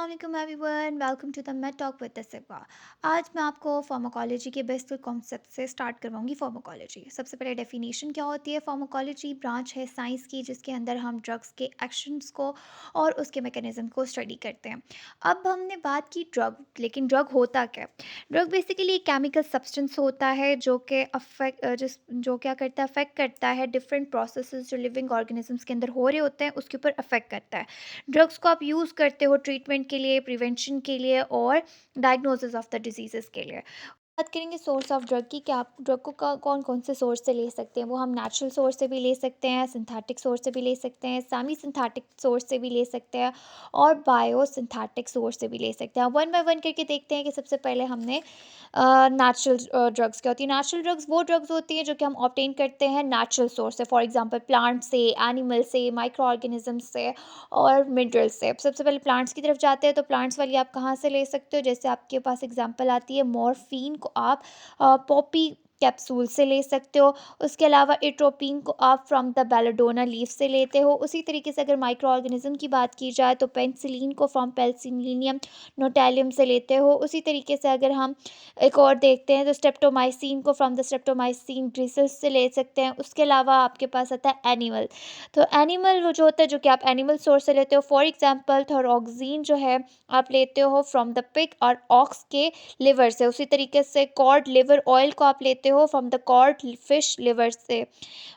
अस्सलाम वालेकुम everyone, welcome to the med talk with Siva. आज मैं आपको फार्माकोलॉजी के बेसिक कॉन्सेप्ट से स्टार्ट करवाऊंगी। फार्माकोलॉजी सबसे पहले डेफिनेशन क्या होती है। फार्माकोलॉजी ब्रांच है साइंस की जिसके अंदर हम ड्रग्स के एक्शंस को और उसके मैकेनिज्म को स्टडी करते हैं। अब हमने बात की ड्रग, लेकिन ड्रग होता क्या है। ड्रग बेसिकली एक केमिकल सब्सटेंस होता है जो कि अफेक्ट जिस जो क्या करता है, अफेक्ट करता है डिफरेंट प्रोसेसेस जो लिविंग ऑर्गेनिजम्स के अंदर हो रहे होते हैं, उसके ऊपर अफेक्ट करता है। ड्रग्स को आप यूज़ करते हो ट्रीटमेंट के लिए, प्रिवेंशन के लिए और डायग्नोसिस ऑफ द डिजीज़ेज़ के लिए। बात करेंगे सोर्स ऑफ ड्रग की कि आप ड्रग को कौन कौन से सोर्स से ले सकते हैं। वो हम नेचुरल सोर्स से भी ले सकते हैं, सिंथेटिक सोर्स से भी ले सकते हैं, सेमी सिंथेटिक सोर्स से भी ले सकते हैं और बायो सिंथेटिक सोर्स से भी ले सकते हैं। वन बाय वन करके देखते हैं कि सबसे पहले हमने नेचुरल ड्रग्स क्या होती है। नेचुरल ड्रग्स वो ड्रग्स होती हैं जो कि हम ऑब्टेन करते हैं नेचुरल सोर्स से, फॉर एग्जांपल प्लांट से, एनिमल से, माइक्रो ऑर्गेनिज्म से और मिनरल से। सबसे पहले प्लांट्स की तरफ जाते हैं तो प्लांट्स वाली आप कहाँ से ले सकते हो, जैसे आपके पास एग्जांपल आती है मॉर्फिन को आप पॉपी कैप्सूल से ले सकते हो। उसके अलावा एट्रोपिन को आप फ्रॉम द बेलाडोना लीफ से लेते हो। उसी तरीके से अगर माइक्रो ऑर्गेनिज्म की बात की जाए तो पेनिसिलिन को फ्रॉम पेनिसिलियम नोटालियम से लेते हो। उसी तरीके से अगर हम एक और देखते हैं तो स्ट्रेप्टोमाइसिन को फ्रॉम द स्ट्रेप्टोमाइसिन ब्रिसल्स से ले सकते हैं। उसके अलावा आपके पास आता है एनिमल। तो एनिमल वो जो होता है जो कि आप एनिमल सोर्स से लेते हो, फॉर एग्जांपल थोरोक्सिन जो है आप लेते हो फ्रॉम द पिग और ऑक्स के लिवर से। उसी तरीके से कॉड लिवर ऑयल को आप लेते हो from the code fish liver से।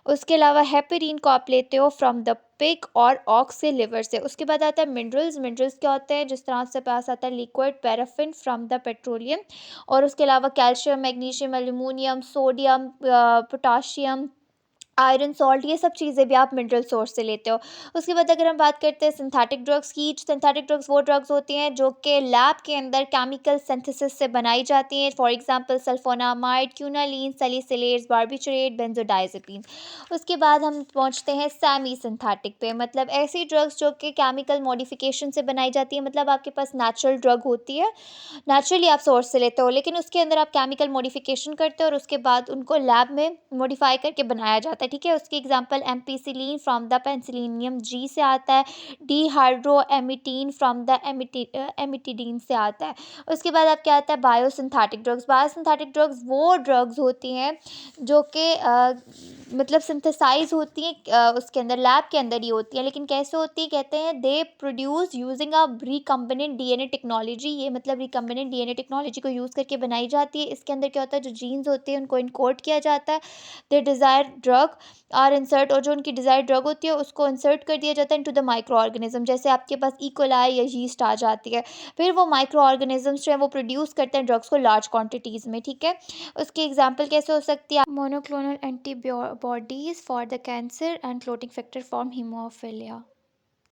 उसके अलावा हेपेरिन को आप लेते हो फ्रॉम द पिग और ऑक्स के लिवर से। उसके बाद आता है मिनरल्स। मिनरल्स क्या होते हैं, जिस तरह से पास आता है liquid paraffin from the petroleum. और उसके अलावा calcium, magnesium, aluminium, sodium, potassium, iron salt, ये सब चीज़ें भी आप मिनरल सोर्स से लेते हो। उसके बाद अगर हम बात करते हैं सिंथेटिक ड्रग्स की, सिंथेटिक ड्रग्स वो ड्रग्स होती हैं जो कि लैब के अंदर केमिकल सिंथेसिस से बनाई जाती हैं, for example sulphonamide, quinoline, salicylates, barbiturate, benzodiazepine. उसके बाद हम पहुंचते हैं सेमी सिंथेटिक पे, मतलब ऐसी ड्रग्स जो कि केमिकल मॉडिफिकेशन से बनाई जाती है। मतलब आपके पास नेचुरल ड्रग होती है, नेचुरली आप सोर्स से लेते हो, लेकिन उसके अंदर आप केमिकल मॉडिफिकेशन करते हो और उसके बाद उनको लैब में मॉडिफाई करके बनाया जाता है। ठीक है, उसकी एग्जांपल एम्पीसिलिन फ्रॉम द पेंसिलिनियम जी से आता है, डी हाइड्रो एमिटीन फ्रॉम द एमिटिडीन से आता है। उसके बाद आप क्या आता है बायोसिंथेटिक ड्रग्स। बायोसिंथेटिक ड्रग्स वो ड्रग्स होती हैं जो कि मतलब सिंथेसाइज होती हैं, उसके अंदर लैब के अंदर ही होती हैं, लेकिन कैसे होती है, कहते हैं they produce using a recombinant DNA technology. ये मतलब रिकम्बिनेंट डीएनए टेक्नोलॉजी को यूज़ करके बनाई जाती है। इसके अंदर क्या होता है, जो जीन्स होते हैं उनको इनकोड किया जाता है। दे डिज़ायर ड्रग आर इंसर्ट, और जो उनकी डिज़ायर ड्रग होती है उसको इंसर्ट कर दिया जाता है इनटू द माइक्रो ऑर्गेनिज्म। जैसे आपके पास इकोलाई या यीस्ट आ जाती है, फिर वो माइक्रो ऑर्गेनिजम्स जो है वो प्रोड्यूस करते हैं ड्रग्स को लार्ज क्वांटिटीज़ में। ठीक है, उसकी एग्जांपल कैसे हो सकती है, monoclonal antibodies for the cancer and clotting factor form haemophilia.